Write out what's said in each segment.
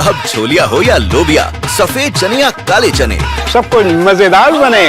अब छोलिया हो या लोबिया, सफेद चने या काले चने, सब कुछ मजेदार बने।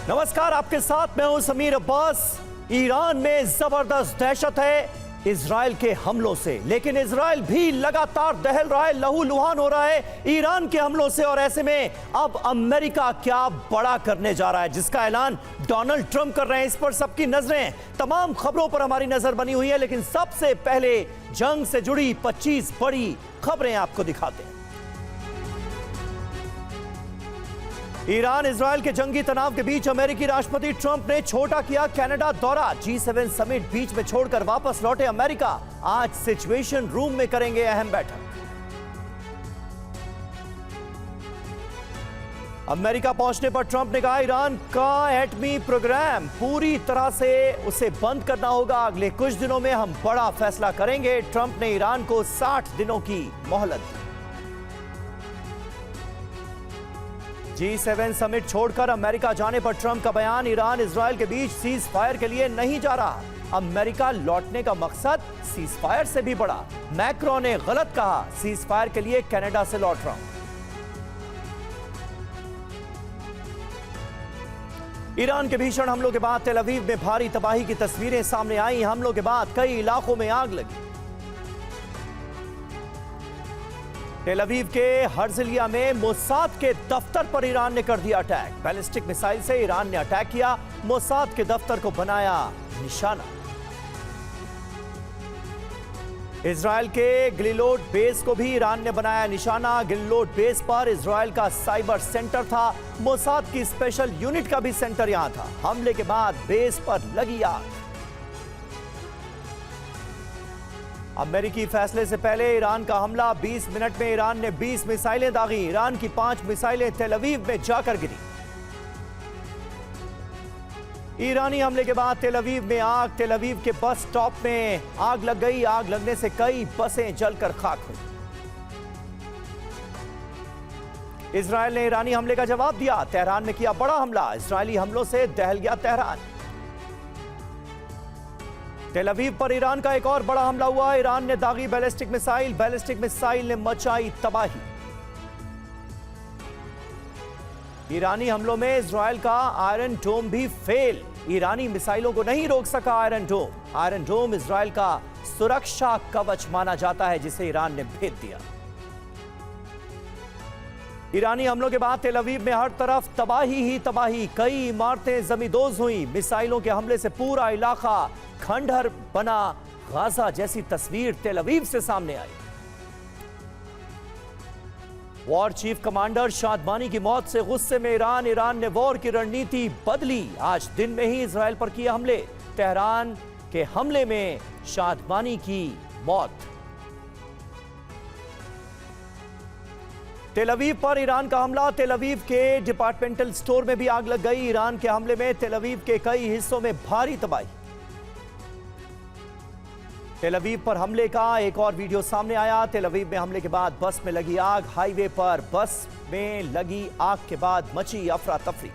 नमस्कार, आपके साथ मैं हूं समीर अब्बास। ईरान में जबरदस्त दहशत है इजराइल के हमलों से, लेकिन इजराइल भी लगातार दहल रहा है, लहूलुहान हो रहा है ईरान के हमलों से। और ऐसे में अब अमेरिका क्या बड़ा करने जा रहा है, जिसका ऐलान डोनाल्ड ट्रंप कर रहे हैं। इस पर सबकी नजरें तमाम खबरों पर हमारी नजर बनी हुई है, लेकिन सबसे पहले जंग से जुड़ी 25 बड़ी खबरें आपको दिखाते हैं। ईरान इजराइल के जंगी तनाव के बीच अमेरिकी राष्ट्रपति ट्रंप ने छोटा किया कनाडा दौरा। G7 समिट बीच में छोड़कर वापस लौटे अमेरिका। आज सिचुएशन रूम में करेंगे अहम बैठक। अमेरिका पहुंचने पर ट्रंप ने कहा ईरान का एटमी प्रोग्राम पूरी तरह से उसे बंद करना होगा। अगले कुछ दिनों में हम बड़ा फैसला करेंगे। ट्रंप ने ईरान को 60 दिनों की मोहलत दी। G7 समिट छोड़कर अमेरिका जाने पर ट्रंप का बयान, ईरान इजराइल के बीच सीज फायर के लिए नहीं जा रहा। अमेरिका लौटने का मकसद सीज फायर से भी बड़ा। मैक्रो ने गलत कहा, सीज फायर के लिए कनाडा से लौट रहा हूं। ईरान के भीषण हमलों के बाद तेल अवीव में भारी तबाही की तस्वीरें सामने आई। हमलों के बाद कई इलाकों में आग लगी। तेल अवीव के हर्जिलिया में मोसाद के दफ्तर पर ईरान ने कर दिया अटैक। बैलिस्टिक मिसाइल से ईरान ने अटैक किया, मोसाद के दफ्तर को बनाया निशाना। इजराइल के गिलिलोड बेस को भी ईरान ने बनाया निशाना। गिलिलोड बेस पर इजराइल का साइबर सेंटर था। मोसाद की स्पेशल यूनिट का भी सेंटर यहां था। हमले के बाद बेस पर लगी आग। अमेरिकी फैसले से पहले ईरान का हमला। 20 मिनट में ईरान ने 20 मिसाइलें दागी। ईरान की 5 मिसाइलें तेल अवीव में जाकर गिरी। ईरानी हमले के बाद तेल अवीव में आग। तेल अवीव के बस स्टॉप में आग लग गई। आग लगने से कई बसें जलकर खाक हुई। इजराइल ने ईरानी हमले का जवाब दिया। तेहरान में किया बड़ा हमला। इजरायली हमलों से दहल गया तेहरान। तेल अवीव पर ईरान का एक और बड़ा हमला हुआ। ईरान ने दागी बैलिस्टिक मिसाइल। बैलिस्टिक मिसाइल ने मचाई तबाही। ईरानी हमलों में इजराइल का आयरन डोम भी फेल। ईरानी मिसाइलों को नहीं रोक सका आयरन डोम। आयरन डोम इजराइल का सुरक्षा कवच माना जाता है, जिसे ईरान ने भेद दिया। ईरानी हमलों के बाद तेल अवीव में हर तरफ तबाही ही तबाही। कई इमारतें जमींदोज हुई। मिसाइलों के हमले से पूरा इलाका खंडहर बना। गाजा जैसी तस्वीर तेल अवीव से सामने आई। वॉर चीफ कमांडर शादमानी की मौत से गुस्से में ईरान। ईरान ने वॉर की रणनीति बदली। आज दिन में ही इजराइल पर किए हमले। तेहरान के हमले में शादमानी की मौत। तेल अवीव पर ईरान का हमला। तेल अवीव के डिपार्टमेंटल स्टोर में भी आग लग गई। ईरान के हमले में तेल अवीव के कई हिस्सों में भारी तबाही। तेल अवीव पर हमले का एक और वीडियो सामने आया। तेल अवीव में हमले के बाद बस में लगी आग। हाईवे पर बस में लगी आग के बाद मची अफरा तफरी।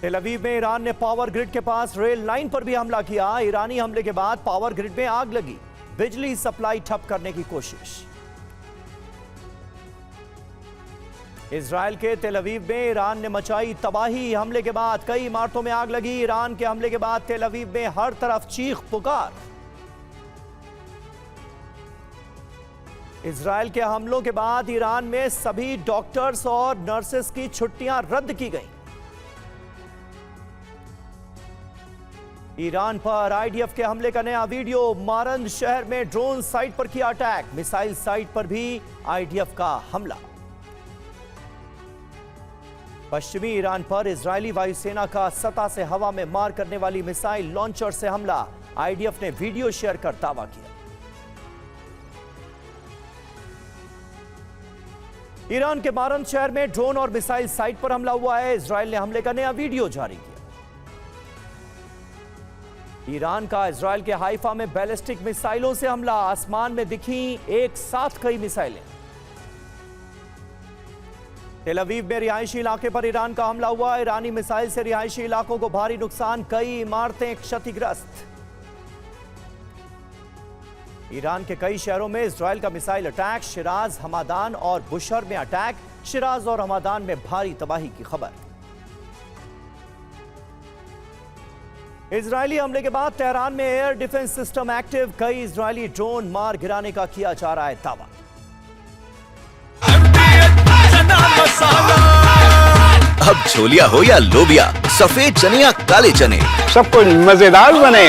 तेल अवीव में ईरान ने पावर ग्रिड के पास रेल लाइन पर भी हमला किया। ईरानी हमले के बाद पावर ग्रिड में आग लगी। बिजली सप्लाई ठप करने की कोशिश। इजराइल के तेल अवीव में ईरान ने मचाई तबाही। हमले के बाद कई इमारतों में आग लगी। ईरान के हमले के बाद तेल अवीव में हर तरफ चीख पुकार। इजराइल के हमलों के बाद ईरान में सभी डॉक्टर्स और नर्सेस की छुट्टियां रद्द की गईं। ईरान पर आईडीएफ के हमले का नया वीडियो। मारंद शहर में ड्रोन साइट पर किया अटैक। मिसाइल साइट पर भी आईडीएफ का हमला। पश्चिमी ईरान पर इजरायली वायुसेना का सतह से हवा में मार करने वाली मिसाइल लॉन्चर से हमला। आईडीएफ ने वीडियो शेयर कर दावा किया। ईरान के मारंद शहर में ड्रोन और मिसाइल साइट पर हमला हुआ है। इजरायल ने हमले का नया वीडियो जारी किया। ईरान का इजरायल के हाइफा में बैलिस्टिक मिसाइलों से हमला। आसमान में दिखी एक साथ कई मिसाइलें। तेल अवीव में रिहायशी इलाके पर ईरान का हमला हुआ। ईरानी मिसाइल से रिहायशी इलाकों को भारी नुकसान, कई इमारतें क्षतिग्रस्त। ईरान के कई शहरों में इजराइल का मिसाइल अटैक, शिराज, हमादान और बुशर में अटैक, शिराज और हमादान में भारी तबाही की खबर। इजरायली हमले के बाद तेहरान में एयर डिफेंस सिस्टम एक्टिव, कई इजरायली ड्रोन मार गिराने का किया जा रहा है दावा। अब छोलिया हो या लोबिया, सफेद चने या काले चने, सब कुछ मजेदार बने।